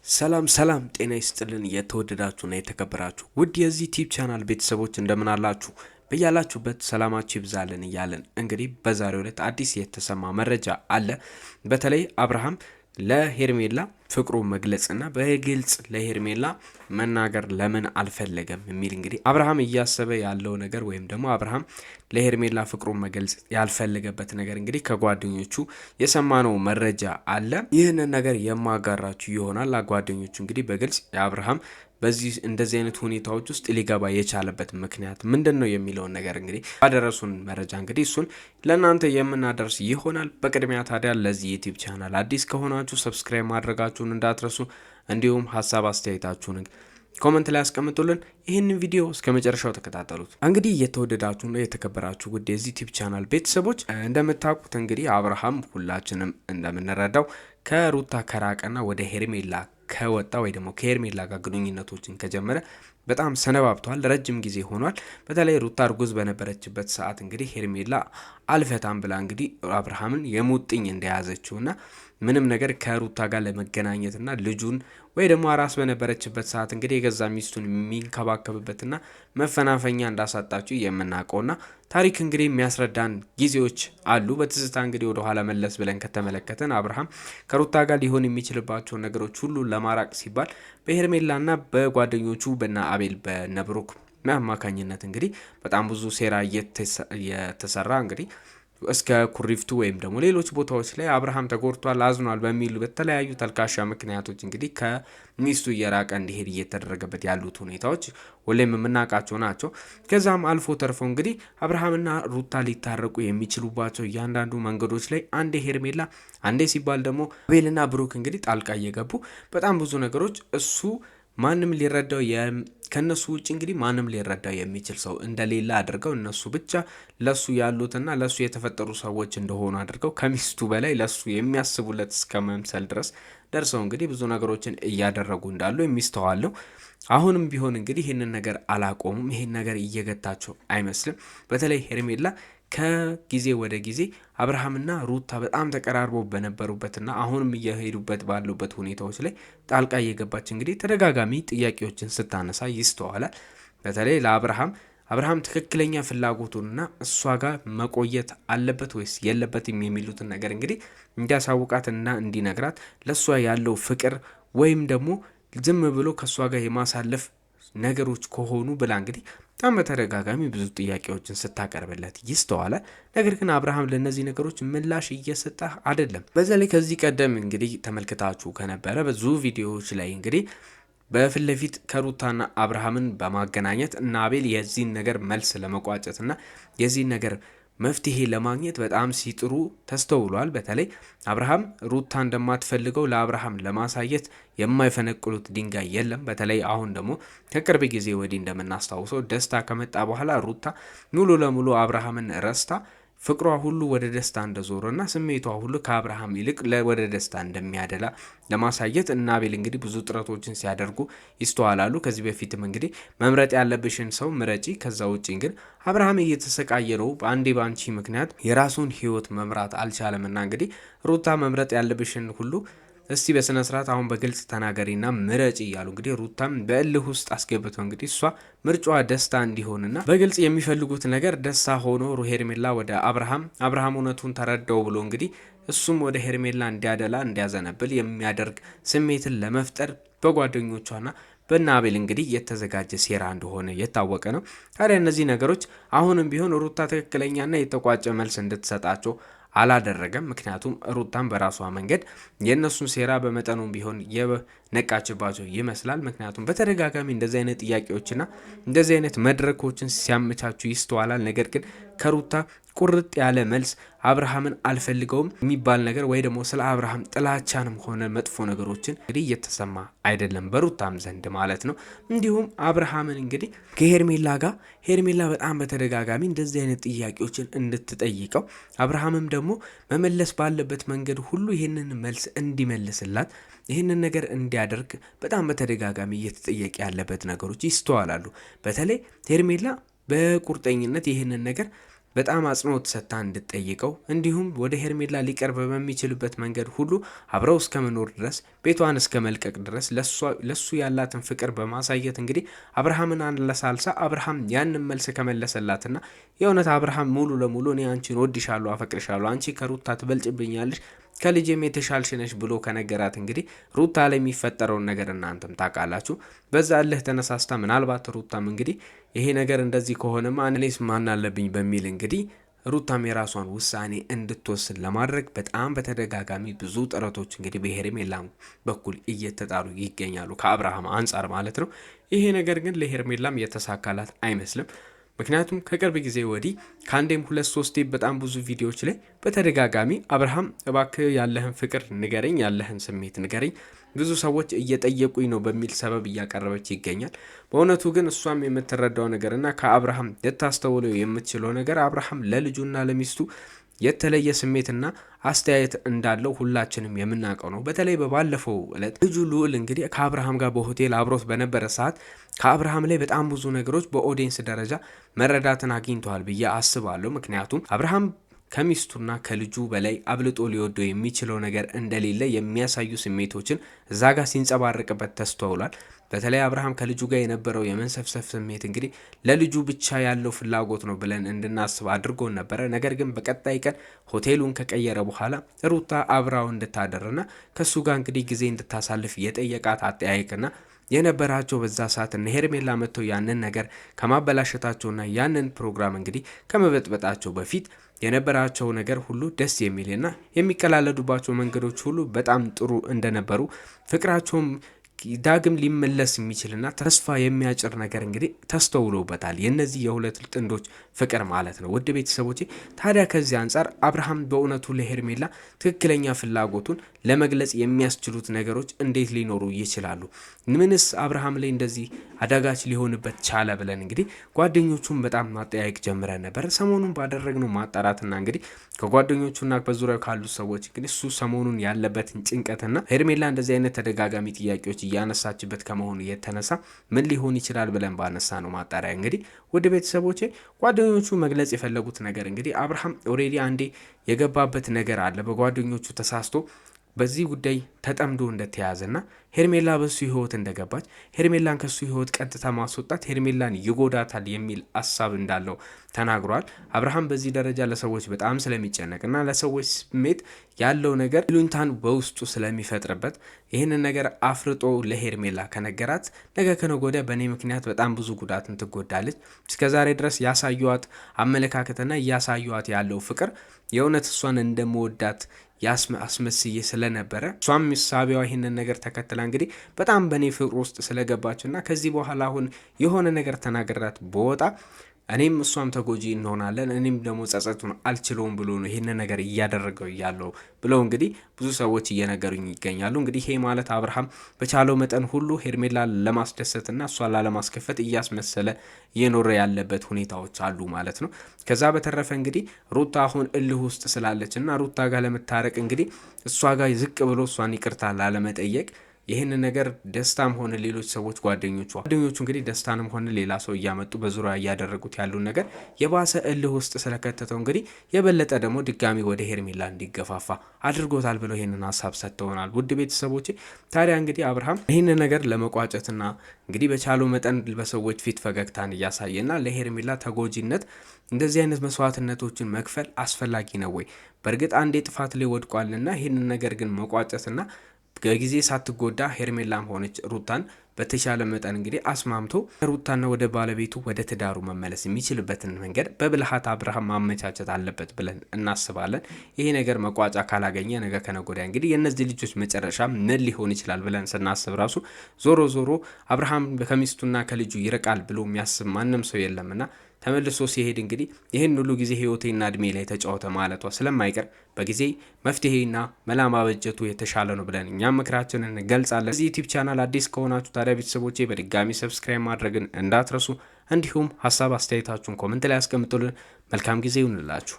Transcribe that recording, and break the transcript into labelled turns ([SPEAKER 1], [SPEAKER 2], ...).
[SPEAKER 1] ሰላም ጤና ይስጥልን የተወደዳችሁና የተከበራችሁ ውድ የዚህ ቲፕ ቻናል ቤተሰቦች እንደምን አላችሁ? በያላችሁበት ሰላማችሁ ይብዛልን እያልን እንግዲህ በዛሬው ዕለት አዲስ የተሰማ መረጃ አለ። በተለይ አብርሃም ለሄርሜላ ፍቅሩ መግለጽና በግልጽ ለሄርሜላ መናገር ለምን አልፈለገም የሚል እንግዲህ አብርሃም እያሰበ ያለው ነገር ወይም ደግሞ አብርሃም ለሄርሜላ ፍቅሩን መግለጽ ያልፈለገበት ነገር እንግዲህ ከጓደኞቹ የሰማነው መረጃ አለ። ይህንን ነገር የማጋራችሁ ይሆናል። ጓደኞቹ እንግዲህ በግልጽ የአብርሃም በዚህ እንደዚህ አይነት ሁኔታዎች ውስጥ ሊገባ የቻለበት ምክንያት ምንድነው የሚለውን ነገር እንግዲህ ባደረሱን መረጃ እንግዲህ እሱን ለእናንተ የምናደርስ ይሆናል። በቅድሚያ ታዲያ ለዚህ ዩቲዩብ ቻናል አዲስ ከሆናችሁ ሰብስክራይብ ማድረጋችሁን እንዳትረሱ፣ እንዲሁም ሀሳብ አስተያየታችሁን ኮሜንት ላይ አስቀምጡልን። ይህንን ቪዲዮ እስከ መጨረሻው ተከታተሉት። እንግዲህ የተወደዳችሁና የተከበራችሁ ውድ የዚህ ዩቲዩብ ቻናል ቤተሰቦች እንደምታውቁት እንግዲህ አብርሃም ሁላችንም እንደምንረዳው ከሩታ ከራቀና ወደ ሄርሜላ ከወጣ ወይ ደግሞ ከሄርሜላ ጋር ግንኙነቶችን ከጀመረ በጣም ሰነባብቷል። ረጅም ጊዜ ሆኗል። በተለይ ሩታ እርጉዝ በነበረችበት ሰዓት እንግዲህ ሄርሜላ አልፈታም ብላ እንግዲህ አብርሃምን የሙጥኝ እንደያዘችውና ምንም ነገር ከሩታ ጋር ለመገናኘትና ልጁን ወይ ደግሞ አራስ በነበረችበት ሰዓት እንግዲህ የገዛ ሚስቱን የሚንከባከብበትና መፈናፈኛ እንዳሳጣችው የምናውቀውና ታሪክ እንግዲህ የሚያስረዳን ጊዜዎች አሉ። በትዝታ እንግዲህ ወደ ኋላ መለስ ብለን ከተመለከተን አብርሃም ከሩታ ጋር ሊሆን የሚችልባቸውን ነገሮች ሁሉ ለማራቅ ሲባል በሄርሜላና በጓደኞቹ በና አቤል በነብሩክ አማካኝነት እንግዲህ በጣም ብዙ ሴራ እየተሰራ እንግዲህ እስከ ኩሪፍቱ ወይም ደግሞ ሌሎች ቦታዎች ላይ አብርሃም ተጎድቷል፣ አዝኗል በሚሉ በተለያዩ ተልካሻ ምክንያቶች እንግዲህ ከሚስቱ እየራቀ እንዲሄድ እየተደረገበት ያሉት ሁኔታዎች ሁሌም የምናውቃቸው ናቸው። ከዛም አልፎ ተርፎ እንግዲህ አብርሃምና ሩታ ሊታረቁ የሚችሉባቸው እያንዳንዱ መንገዶች ላይ አንዴ ሄርሜላ አንዴ ሲባል ደግሞ አቤልና ብሩክ እንግዲህ ጣልቃ እየገቡ በጣም ብዙ ነገሮች እሱ ማንም ሊረዳው ከነሱ ውጭ እንግዲህ ማንም ሊረዳው የሚችል ሰው እንደሌለ አድርገው እነሱ ብቻ ለሱ ያሉትና ለሱ የተፈጠሩ ሰዎች እንደሆኑ አድርገው ከሚስቱ በላይ ለሱ የሚያስቡለት እስከ መምሰል ድረስ ደርሰው እንግዲህ ብዙ ነገሮችን እያደረጉ እንዳሉ የሚስተዋል ነው። አሁንም ቢሆን እንግዲህ ይህንን ነገር አላቆሙም። ይህን ነገር እየገታቸው አይመስልም። በተለይ ሄርሜላ ከጊዜ ወደ ጊዜ አብርሃምና ሩታ በጣም ተቀራርበው በነበሩበትና አሁንም እየሄዱበት ባሉበት ሁኔታዎች ላይ ጣልቃ እየገባች እንግዲህ ተደጋጋሚ ጥያቄዎችን ስታነሳ ይስተዋላል። በተለይ ለአብርሃም ትክክለኛ ፍላጎቱንና እሷ ጋር መቆየት አለበት ወይስ የለበትም የሚሉትን ነገር እንግዲህ እንዲያሳውቃትና እንዲነግራት ለእሷ ያለው ፍቅር ወይም ደግሞ ዝም ብሎ ከእሷ ጋር የማሳለፍ ነገሮች ከሆኑ ብላ እንግዲህ በጣም በተደጋጋሚ ብዙ ጥያቄዎችን ስታቀርብለት ይስተዋላል። ነገር ግን አብርሃም ለእነዚህ ነገሮች ምላሽ እየሰጠ አይደለም። በዛ ላይ ከዚህ ቀደም እንግዲህ ተመልክታችሁ ከነበረ ብዙ ቪዲዮዎች ላይ እንግዲህ በፊት ለፊት ከሩታና አብርሃምን በማገናኘት እና አቤል የዚህን ነገር መልስ ለመቋጨትና የዚህን ነገር መፍትሄ ለማግኘት በጣም ሲጥሩ ተስተውሏል። በተለይ አብርሃም ሩታ እንደማትፈልገው ለአብርሃም ለማሳየት የማይፈነቅሉት ድንጋይ የለም። በተለይ አሁን ደግሞ ከቅርብ ጊዜ ወዲህ እንደምናስታውሰው ደስታ ከመጣ በኋላ ሩታ ሙሉ ለሙሉ አብርሃምን ረስታ ፍቅሯ ሁሉ ወደ ደስታ እንደዞረና ስሜቷ ሁሉ ከአብርሃም ይልቅ ወደ ደስታ እንደሚያደላ ለማሳየት እና አቤል እንግዲህ ብዙ ጥረቶችን ሲያደርጉ ይስተዋላሉ። ከዚህ በፊትም እንግዲህ መምረጥ ያለብሽን ሰው ምረጪ፣ ከዛ ውጪ ግን አብርሃም እየተሰቃየ ነው፣ በአንዴ ባንቺ ምክንያት የራሱን ሕይወት መምራት አልቻለምና እንግዲህ ሩታ መምረጥ ያለብሽን ሁሉ እስቲ በስነ ስርዓት አሁን በግልጽ ተናገሪና ምረጪ እያሉ እንግዲህ ሩታም በእልህ ውስጥ አስገብተው እንግዲህ እሷ ምርጫዋ ደስታ እንዲሆንና በግልጽ የሚፈልጉት ነገር ደስታ ሆኖ ሄርሜላ ወደ አብርሃም እውነቱን ተረዳው ብሎ እንግዲህ እሱም ወደ ሄርሜላ እንዲያደላ እንዲያዘነብል የሚያደርግ ስሜትን ለመፍጠር በጓደኞቿና በና አቤል እንግዲህ የተዘጋጀ ሴራ እንደሆነ የታወቀ ነው። ታዲያ እነዚህ ነገሮች አሁንም ቢሆን ሩታ ትክክለኛና የተቋጨ መልስ እንድትሰጣቸው አላደረገም። ምክንያቱም ሩታም በራሷ መንገድ የእነሱን ሴራ በመጠኑም ቢሆን የነቃችባቸው ይመስላል። ምክንያቱም በተደጋጋሚ እንደዚህ አይነት ጥያቄዎችና እንደዚህ አይነት መድረኮችን ሲያመቻቹ ይስተዋላል። ነገር ግን ከሩታ ቁርጥ ያለ መልስ አብርሃምን አልፈልገውም የሚባል ነገር ወይ ደግሞ ስለ አብርሃም ጥላቻንም ሆነ መጥፎ ነገሮችን እንግዲህ እየተሰማ አይደለም በሩታም ዘንድ ማለት ነው። እንዲሁም አብርሃምን እንግዲህ ከሄርሜላ ጋር ሄርሜላ በጣም በተደጋጋሚ እንደዚህ አይነት ጥያቄዎችን እንድትጠይቀው አብርሃምም ደግሞ መመለስ ባለበት መንገድ ሁሉ ይህንን መልስ እንዲመልስላት ይህንን ነገር እንዲያደርግ በጣም በተደጋጋሚ እየተጠየቀ ያለበት ነገሮች ይስተዋላሉ። በተለይ ሄርሜላ በቁርጠኝነት ይህንን ነገር በጣም አጽንኦት ሰጥታ እንድትጠይቀው እንዲሁም ወደ ሄርሜላ ሊቀርብ በሚችልበት መንገድ ሁሉ አብረው እስከ መኖር ድረስ ቤቷን እስከ መልቀቅ ድረስ ለሱ ያላትን ፍቅር በማሳየት እንግዲህ አብርሃምን አለሳልሳ አብርሃም ያንን መልስ ከመለሰላትና የእውነት አብርሃም ሙሉ ለሙሉ እኔ አንቺን ወድሻለሁ፣ አፈቅርሻለሁ፣ አንቺ ከሩታ ትበልጭብኛለሽ ከልጅም የተሻልሽ ነሽ ብሎ ከነገራት እንግዲህ ሩታ ላይ የሚፈጠረውን ነገር እናንተም ታውቃላችሁ። በዛ እልህ ተነሳስታ ምናልባት ሩታም እንግዲህ ይሄ ነገር እንደዚህ ከሆነማ እኔስ ማን አለብኝ በሚል እንግዲህ ሩታም የራሷን ውሳኔ እንድትወስን ለማድረግ በጣም በተደጋጋሚ ብዙ ጥረቶች እንግዲህ በሄርሜላ በኩል እየተጣሩ ይገኛሉ፣ ከአብርሃም አንጻር ማለት ነው። ይሄ ነገር ግን ለሄርሜላም የተሳካላት አይመስልም። ምክንያቱም ከቅርብ ጊዜ ወዲህ ከአንዴም 2-3 በጣም ብዙ ቪዲዮዎች ላይ በተደጋጋሚ አብርሃም እባክህ ያለህን ፍቅር ንገረኝ፣ ያለህን ስሜት ንገረኝ፣ ብዙ ሰዎች እየጠየቁኝ ነው በሚል ሰበብ እያቀረበች ይገኛል። በእውነቱ ግን እሷም የምትረዳው ነገርና ከአብርሃም ልታስተውለው የምትችለው ነገር አብርሃም ለልጁና ለሚስቱ የተለየ ስሜትና አስተያየት እንዳለው ሁላችንም የምናውቀው ነው። በተለይ በባለፈው ዕለት ልጁ ልዑል እንግዲህ ከአብርሃም ጋር በሆቴል አብሮት በነበረ ሰዓት ከአብርሃም ላይ በጣም ብዙ ነገሮች በኦዲየንስ ደረጃ መረዳትን አግኝተዋል ብዬ አስባለሁ። ምክንያቱም አብርሃም ከሚስቱና ከልጁ በላይ አብልጦ ሊወደው የሚችለው ነገር እንደሌለ የሚያሳዩ ስሜቶችን እዛ ጋር ሲንጸባረቅበት ተስተውሏል። በተለይ አብርሃም ከልጁ ጋር የነበረው የመንሰፍሰፍ ስሜት እንግዲህ ለልጁ ብቻ ያለው ፍላጎት ነው ብለን እንድናስብ አድርጎን ነበረ። ነገር ግን በቀጣይ ቀን ሆቴሉን ከቀየረ በኋላ ሩታ አብራው እንድታደርና ከሱ ጋር እንግዲህ ጊዜ እንድታሳልፍ የጠየቃት አጠያየቅና የነበራቸው በዛ ሰዓት እነ ሄርሜላ መጥተው ያንን ነገር ከማበላሸታቸውና ያንን ፕሮግራም እንግዲህ ከመበጥበጣቸው በፊት የነበራቸው ነገር ሁሉ ደስ የሚልና የሚቀላለዱባቸው መንገዶች ሁሉ በጣም ጥሩ እንደነበሩ ፍቅራቸውም ዳግም ሊመለስ የሚችልና ተስፋ የሚያጭር ነገር እንግዲህ ተስተውሎበታል። የነዚህ የሁለት ጥንዶች ፍቅር ማለት ነው። ውድ ቤተሰቦቼ ታዲያ ከዚህ አንጻር አብርሃም በእውነቱ ለሄርሜላ ትክክለኛ ፍላጎቱን ለመግለጽ የሚያስችሉት ነገሮች እንዴት ሊኖሩ ይችላሉ? ምንስ አብርሃም ላይ እንደዚህ አዳጋች ሊሆንበት ቻለ ብለን እንግዲህ ጓደኞቹን በጣም ማጠያየቅ ጀምረን ነበር። ሰሞኑን ባደረግነው ማጣራትና እንግዲህ ከጓደኞቹና በዙሪያው ካሉ ሰዎች እንግዲህ እሱ ሰሞኑን ያለበትን ጭንቀትና ሄርሜላ እንደዚህ አይነት ተደጋጋሚ ጥያቄዎች እያነሳችበት ከመሆኑ የተነሳ ምን ሊሆን ይችላል ብለን ባነሳ ነው ማጣሪያ እንግዲህ ውድ ቤተሰቦቼ ጓደኞቹ መግለጽ የፈለጉት ነገር እንግዲህ አብርሃም ኦሬዲ አንዴ የገባበት ነገር አለ። በጓደኞቹ ተሳስቶ በዚህ ጉዳይ ተጠምዶ እንደተያዘና ሄርሜላ በሱ ህይወት እንደገባች ሄርሜላን ከሱ ህይወት ቀጥታ ማስወጣት ሄርሜላን ይጎዳታል የሚል ሀሳብ እንዳለው ተናግሯል። አብርሃም በዚህ ደረጃ ለሰዎች በጣም ስለሚጨነቅና ለሰዎች ስሜት ያለው ነገር ይሉኝታን በውስጡ ስለሚፈጥርበት ይህንን ነገር አፍርጦ ለሄርሜላ ከነገራት ነገ ከነገ ወዲያ በእኔ ምክንያት በጣም ብዙ ጉዳትን ትጎዳለች፣ እስከዛሬ ድረስ ያሳዩዋት አመለካከትና እያሳዩዋት ያለው ፍቅር የእውነት እሷን እንደመወዳት አስመስዬ ስለነበረ እሷም ሳቢዋ ይህንን ነገር ተከትላ እንግዲህ በጣም በእኔ ፍቅር ውስጥ ስለገባችና ከዚህ በኋላ አሁን የሆነ ነገር ተናገራት በወጣ እኔም እሷም ተጎጂ እንሆናለን፣ እኔም ደግሞ ጸጸቱን አልችለውም ብሎ ነው ይህንን ነገር እያደረገው ያለው ብለው እንግዲህ ብዙ ሰዎች እየነገሩኝ ይገኛሉ። እንግዲህ ይሄ ማለት አብርሃም በቻለው መጠን ሁሉ ሄርሜላ ለማስደሰትና እሷ ላለማስከፈት እያስመሰለ እየኖረ ያለበት ሁኔታዎች አሉ ማለት ነው። ከዛ በተረፈ እንግዲህ ሩታ አሁን እልህ ውስጥ ስላለች እና ሩታ ጋር ለመታረቅ እንግዲህ እሷ ጋር ዝቅ ብሎ እሷን ይቅርታ ላለመጠየቅ ይህን ነገር ደስታም ሆነ ሌሎች ሰዎች ጓደኞቹ እንግዲህ ደስታንም ሆነ ሌላ ሰው እያመጡ በዙሪያ እያደረጉት ያሉን ነገር የባሰ እልህ ውስጥ ስለከተተው እንግዲህ የበለጠ ደግሞ ድጋሚ ወደ ሄርሜላ እንዲገፋፋ አድርጎታል ብለው ይህንን ሀሳብ ሰጥተውናል። ውድ ቤተሰቦቼ ታዲያ እንግዲህ አብርሃም ይህንን ነገር ለመቋጨትና እንግዲህ በቻለው መጠን በሰዎች ፊት ፈገግታን እያሳየና ለሄርሜላ ተጎጂነት እንደዚህ አይነት መስዋዕትነቶችን መክፈል አስፈላጊ ነው ወይ? በእርግጥ አንዴ ጥፋት ላይ ወድቋልና ይህንን ነገር ግን መቋጨትና በጊዜ ሳትጎዳ ሄርሜላም ሆነች ሩታን በተሻለ መጠን እንግዲህ አስማምቶ ሩታና ወደ ባለቤቱ ወደ ትዳሩ መመለስ የሚችልበትን መንገድ በብልሃት አብርሃም ማመቻቸት አለበት ብለን እናስባለን። ይሄ ነገር መቋጫ ካላገኘ ነገ ከነጎዳ እንግዲህ የእነዚህ ልጆች መጨረሻ ምን ሊሆን ይችላል ብለን ስናስብ ራሱ ዞሮ አብርሃም ከሚስቱና ከልጁ ይርቃል ብሎ የሚያስብ ማንም ሰው የለምና ተመልሶ ሲሄድ እንግዲህ ይህን ሁሉ ጊዜ ህይወቴና እድሜ ላይ ተጫወተ ማለቷ ስለማይቀር በጊዜ መፍትሄና መላ ማበጀቱ የተሻለ ነው ብለን እኛም ምክራችንን እንገልጻለን። እዚህ ዩቲዩብ ቻናል አዲስ ከሆናችሁ ታዲያ ቤተሰቦቼ በድጋሚ ሰብስክራይብ ማድረግን እንዳትረሱ፣ እንዲሁም ሀሳብ አስተያየታችሁን ኮመንት ላይ ያስቀምጡልን። መልካም ጊዜ ይሁንላችሁ።